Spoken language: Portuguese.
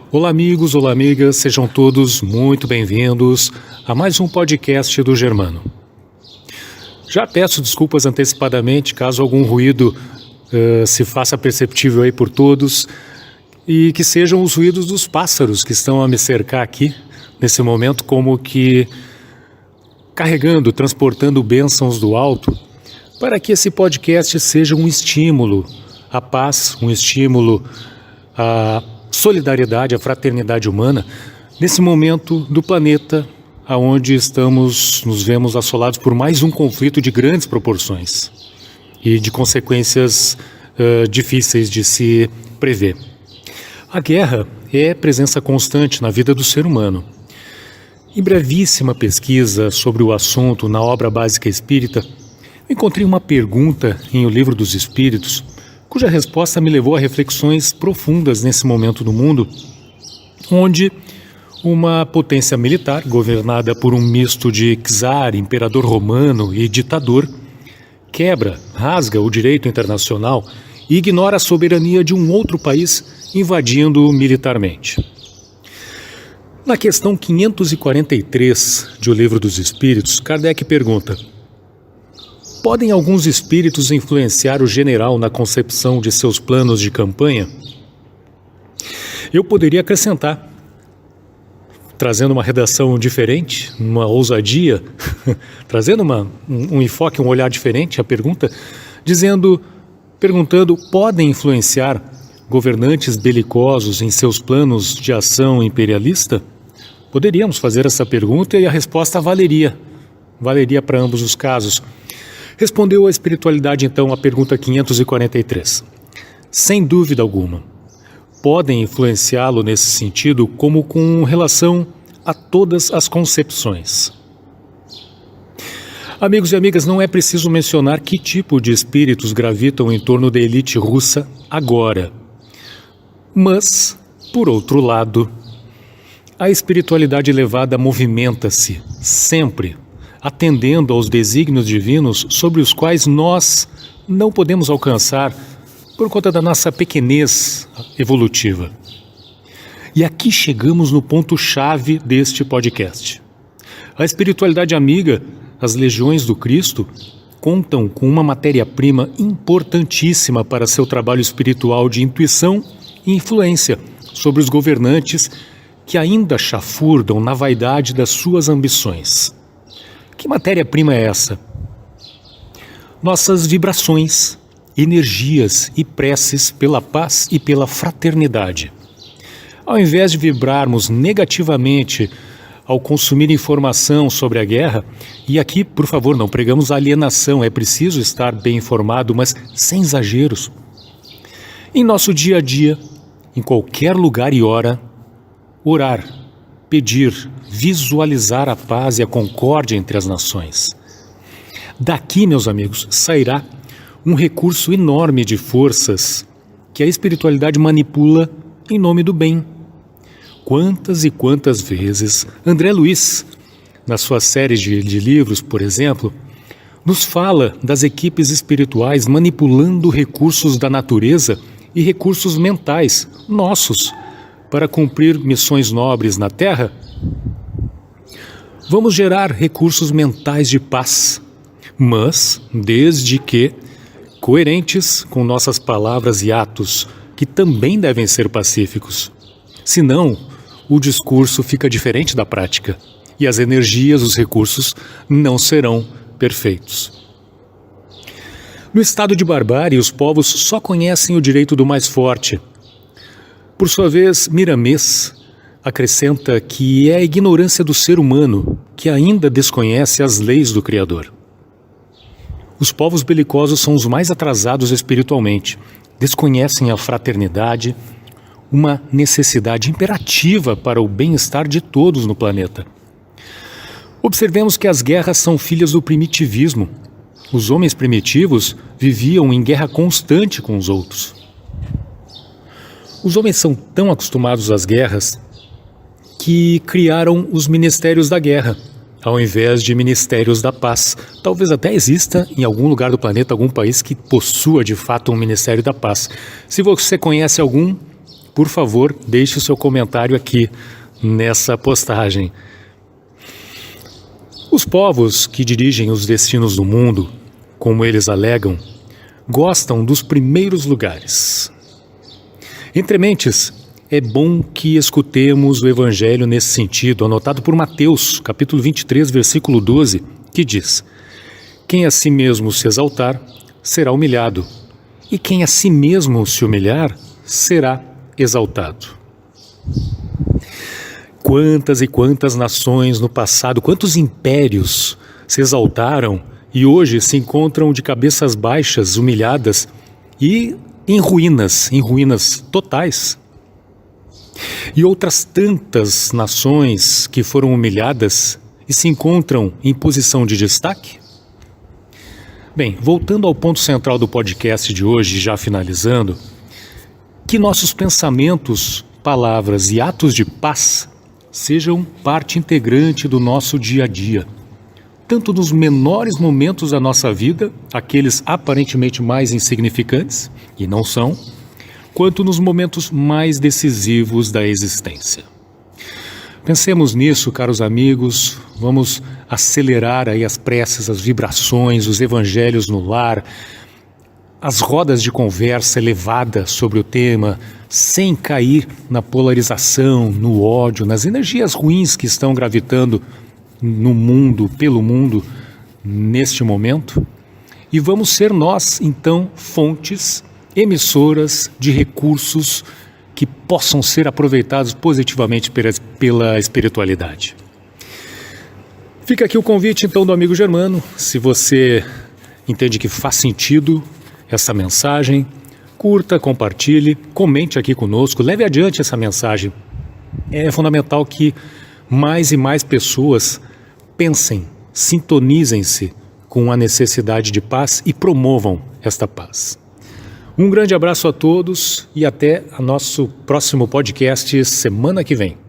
Olá amigos, olá amigas, sejam todos muito bem-vindos a mais um podcast do Germano. Já peço desculpas antecipadamente caso algum ruído se faça perceptível aí por todos e que sejam os ruídos dos pássaros que estão a me cercar aqui nesse momento, como que carregando, transportando bênçãos do alto, para que esse podcast seja um estímulo à paz, um estímulo à solidariedade, à fraternidade humana, nesse momento do planeta onde nos vemos assolados por mais um conflito de grandes proporções e de consequências difíceis de se prever. A guerra é presença constante na vida do ser humano. Em brevíssima pesquisa sobre o assunto na obra básica espírita, eu encontrei uma pergunta em O Livro dos Espíritos, cuja resposta me levou a reflexões profundas nesse momento do mundo, onde uma potência militar, governada por um misto de czar, imperador romano e ditador, rasga o direito internacional e ignora a soberania de um outro país, invadindo militarmente. Na questão 543 de O Livro dos Espíritos, Kardec pergunta: podem alguns espíritos influenciar o general na concepção de seus planos de campanha? Eu poderia acrescentar, trazendo uma redação diferente, uma ousadia, trazendo um enfoque, um olhar diferente à pergunta, perguntando, podem influenciar governantes belicosos em seus planos de ação imperialista? Poderíamos fazer essa pergunta e a resposta valeria para ambos os casos. Respondeu a espiritualidade, então, à pergunta 543. Sem dúvida alguma, podem influenciá-lo nesse sentido como com relação a todas as concepções. Amigos e amigas, não é preciso mencionar que tipo de espíritos gravitam em torno da elite russa agora. Mas, por outro lado, a espiritualidade elevada movimenta-se sempre, atendendo aos desígnios divinos sobre os quais nós não podemos alcançar por conta da nossa pequenez evolutiva. E aqui chegamos no ponto-chave deste podcast. A espiritualidade amiga, as legiões do Cristo, contam com uma matéria-prima importantíssima para seu trabalho espiritual de intuição e influência sobre os governantes que ainda chafurdam na vaidade das suas ambições. Que matéria-prima é essa? Nossas vibrações, energias e preces pela paz e pela fraternidade. Ao invés de vibrarmos negativamente ao consumir informação sobre a guerra, e aqui, por favor, não pregamos alienação, é preciso estar bem informado, mas sem exageros. Em nosso dia a dia, em qualquer lugar e hora, orar, pedir, visualizar a paz e a concórdia entre as nações. Daqui, meus amigos, sairá um recurso enorme de forças que a espiritualidade manipula em nome do bem. Quantas e quantas vezes André Luiz, na sua série de livros, por exemplo, nos fala das equipes espirituais manipulando recursos da natureza e recursos mentais nossos para cumprir missões nobres na Terra? Vamos gerar recursos mentais de paz, mas desde que coerentes com nossas palavras e atos, que também devem ser pacíficos. Senão, o discurso fica diferente da prática e as energias, os recursos não serão perfeitos. No estado de barbárie, os povos só conhecem o direito do mais forte. Por sua vez, Miramês acrescenta que é a ignorância do ser humano que ainda desconhece as leis do Criador. Os povos belicosos são os mais atrasados espiritualmente, desconhecem a fraternidade, uma necessidade imperativa para o bem-estar de todos no planeta. Observemos que as guerras são filhas do primitivismo. Os homens primitivos viviam em guerra constante com os outros. Os homens são tão acostumados às guerras que criaram os ministérios da guerra, ao invés de ministérios da paz. Talvez até exista em algum lugar do planeta algum país que possua de fato um ministério da paz. Se você conhece algum, por favor, deixe o seu comentário aqui nessa postagem. Os povos que dirigem os destinos do mundo, como eles alegam, gostam dos primeiros lugares. Entre mentes, é bom que escutemos o Evangelho nesse sentido, anotado por Mateus, capítulo 23, versículo 12, que diz: quem a si mesmo se exaltar, será humilhado, e quem a si mesmo se humilhar, será exaltado. Quantas e quantas nações no passado, quantos impérios se exaltaram e hoje se encontram de cabeças baixas, humilhadas e em ruínas totais. E outras tantas nações que foram humilhadas e se encontram em posição de destaque? Bem, voltando ao ponto central do podcast de hoje, já finalizando, que nossos pensamentos, palavras e atos de paz sejam parte integrante do nosso dia a dia, tanto nos menores momentos da nossa vida, aqueles aparentemente mais insignificantes, e não são, quanto nos momentos mais decisivos da existência. Pensemos nisso, caros amigos, vamos acelerar aí as preces, as vibrações, os evangelhos no lar, as rodas de conversa elevadas sobre o tema, sem cair na polarização, no ódio, nas energias ruins que estão gravitando no mundo, pelo mundo, neste momento. E vamos ser nós, então, fontes, emissoras de recursos que possam ser aproveitados positivamente pela espiritualidade. Fica aqui o convite, então, do amigo Germano. Se você entende que faz sentido essa mensagem, curta, compartilhe, comente aqui conosco, leve adiante essa mensagem. É fundamental que mais e mais pessoas pensem, sintonizem-se com a necessidade de paz e promovam esta paz. Um grande abraço a todos e até o nosso próximo podcast semana que vem.